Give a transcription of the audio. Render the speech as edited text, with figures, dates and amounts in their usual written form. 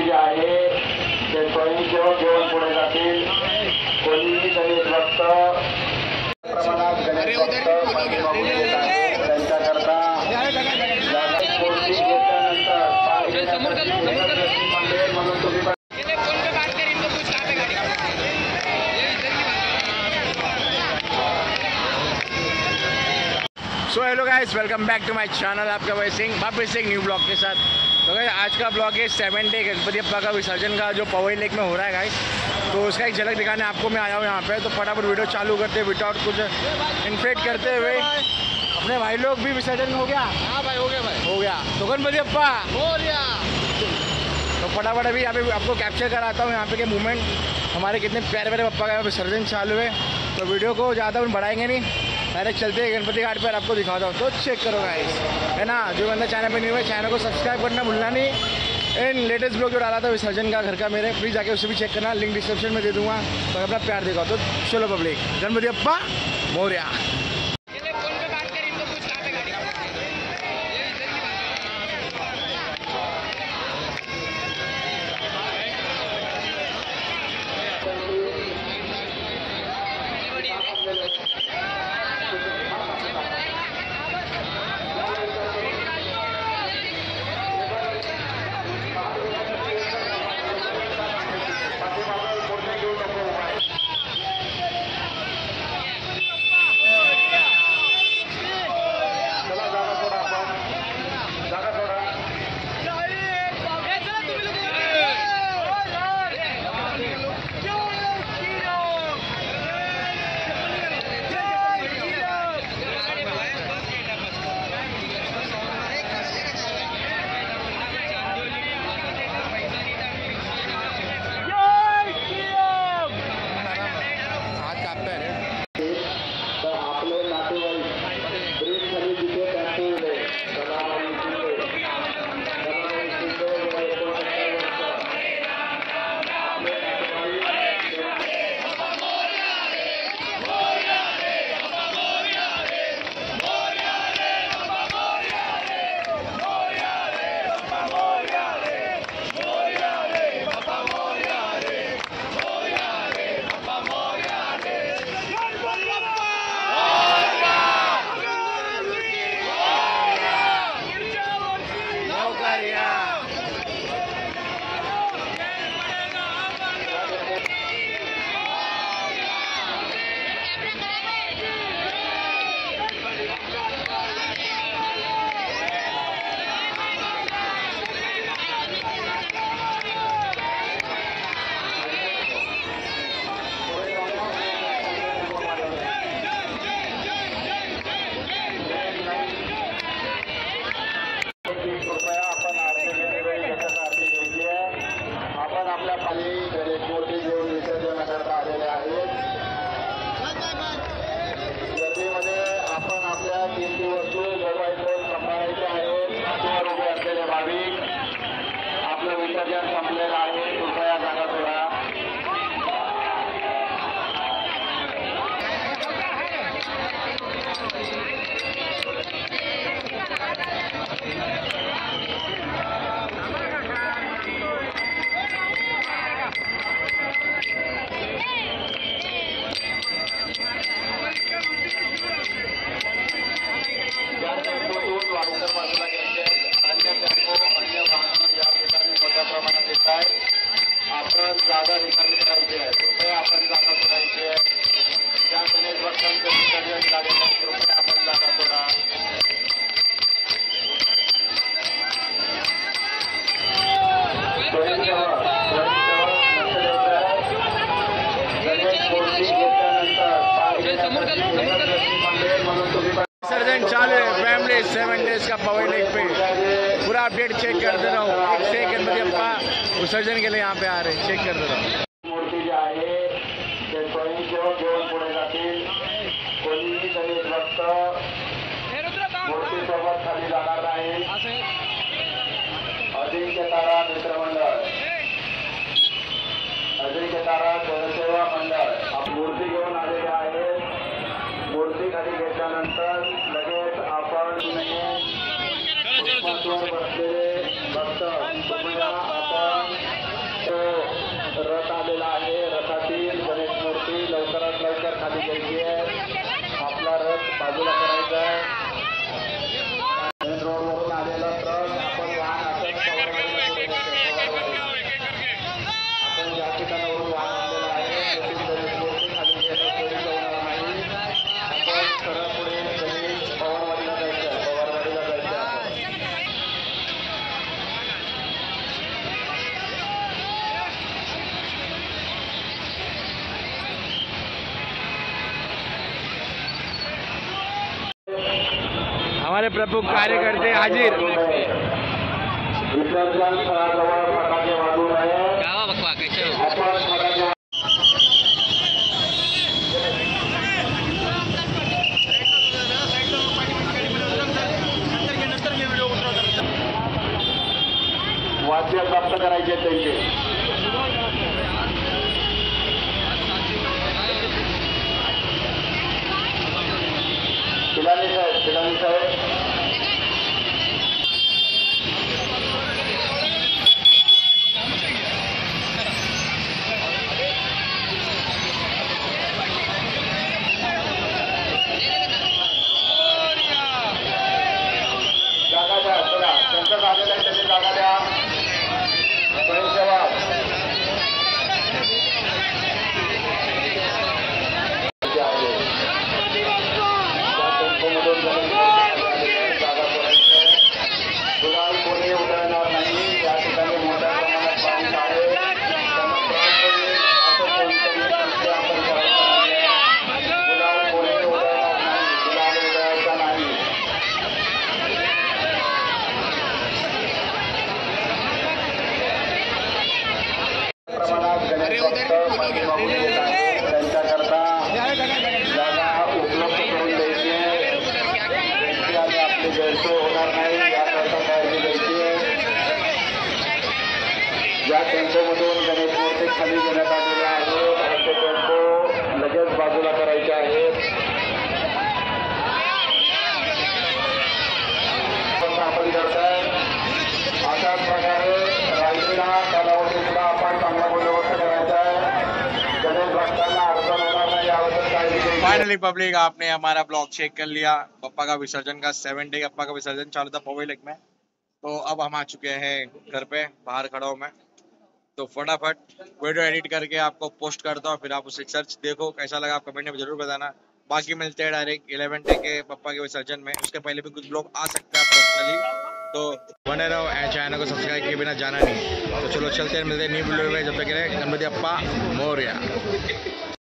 जे आहे ते स्वयंसेवक घेऊन पुढे जातील. कोणीही गणेश भक्त प्रमाणात गणेश भक्त पाठीमागून येत आहे. त्यांच्याकरता मूर्ती घेतल्यानंतर म्हणून तुम्ही so hello guys, welcome back to my channel. आपका भाई सिंह वापस एक न्यू ब्लॉग के साथ. तो गाइस आज का ब्लॉग है 7 डे गणपति बप्पा का विसर्जन का जो पवई लेक में हो रहा है गाइस. तो उसका एक झलक दिखाने आपको मैं आया हूँ यहाँ पे. तो फटाफट वीडियो चालू करते विदाउट कुछ इन्फ्लेट करते हुए. अपने भाई लोग भी विसर्जन हो गया. हाँ भाई, हो गया भाई, हो गया. तो गणपति बप्पा हो गया. तो फटाफट अभी यहाँ पे आपको कैप्चर कराता हूँ यहाँ पे के मूवमेंट. हमारे कितने प्यारे प्यारे बप्पा का विसर्जन चालू है. तो वीडियो को ज़्यादा बढ़ाएंगे नहीं, डायरेक्ट चलते हैं गणपति घाट पर. आपको दिखाता हूँ तो चेक करो गाइस, है ना. जो बंदा चैनल पर नहीं हुआ चैनल को सब्सक्राइब करना भूलना नहीं. एंड लेटेस्ट ब्लॉग जो डाला था विसर्जन का घर का मेरे, प्लीज़ जाके उसे भी चेक करना. लिंक डिस्क्रिप्शन में दे दूँगा. तो अपना प्यार दिखाओ. तो चलो पब्लिक, गणपति बप्पा मोरया. आपण जागा रिकामी करायची आहे. कृपया आपण जागा सोडायची आहे. ज्या गणेश भक्तांचं विसर्जन झालेलं आहे कृपया आपण जागा सोडा. विसर्जन चालू है फैमिली 7 डेज का पवई लेक पे. पूरा अपडेट चेक करते रहो. एक से एक गणपति बप्पा विसर्जन के लिए यहाँ पे आ रहे हैं. चेक करते रहो. मूर्ती जी आहे ते स्वयंसेवक घेऊन पुढे जातील. कोणीही गणेश भक्त मूर्तीसोबत खाली जाणार नाही. अजिंक्य तारा मित्रमंडळ, अजिंक्य तारा स्वयंसेवा मंडळ मूर्ती घेऊन आलेले आहेत. मूर्ती खाली घेतल्यानंतर लगेच आपण बसलेले भक्त कृपया आपण खाली घ्यायची आहे. आपला रथ बाजूला करायचा आहे. मेन रोडवरून आलेला ट्रक आपण वाहन असंच पवारवाडीला पुढे नेतो. आपण ज्या ठिकाणावरून वाहन आणलेलं आहे तेथून गणेश मूर्ती खाली घेणं सोयीचं होणार नाही. आपण सरळ पुढे गणेश पवारवाडीला जायचं आहे. पवारवाडीला जायचं आहे. हमारे प्रमुख कार्यकर्ते हाजिर. विसर्जन स्थळाजवळ फटाके वाजवू नये. आपण फटाके वाद्य प्राप्त करायचे त्यांचे. शिलानी साहेब जागा द्या. चला त्यांचं झालेलं आहे त्यांनी जागा द्या. स्वयंसेवक गुलाल कोणी उधळणार नाही. या ठिकाणी मोठ्या प्रमाणात पाऊस आहे. त्यांना त्रास होईल असं कोणतंही कृत्य आपण करायचं नाही. गुलाल कोणी उधळणार नाही. गुलाल उधळायचा नाही. प्रमाणात गणेश भक्त पाठीमागून येत आहेत. त्यांच्याकरता जागा उपलब्ध करून द्यायची आहे. आणि आपली गैरसोय होणार नाही याकरता काळजी घ्यायची आहे. ज्या टेम्पोमधून गणेश मूर्ती खाली घेण्यात आलेल्या आहेत ते टेम्पो लगेच बाजूला करायचे आहेत. आपण करताय अशाच प्रकारे राहिलेला कालावधी सुद्धा आपण चांगला बंदोबस्त करायचा आहे. गणेश भक्तांना अडचण होणार नाही याबद्दल काळजी घ्यायची. फाइनली पब्लिक आपने हमारा ब्लॉग चेक कर लिया. पप्पा का विसर्जन का 7 डे पप्पा का विसर्जन चालू था पवई लेक में. तो अब हम आ चुके हैं घर पे. बाहर खड़ा हूँ मैं. तो फटाफट वीडियो एडिट करके आपको पोस्ट करता हूँ. फिर आप उसे सर्च देखो. कैसा लगा आप कमेंट में जरूर बताना. बाकी मिलते हैं डायरेक्ट 11 डे के पप्पा के विसर्जन में. उसके पहले भी कुछ ब्लॉग आ सकते हैं पर्सनली. तो बने रहो. चैनल को सब्सक्राइब किए बिना जाना नहीं. तो चलो चलते हैं. मिलते हैं न्यू वीडियो में. जब तक के लिए गणपति अप्पा मोरया.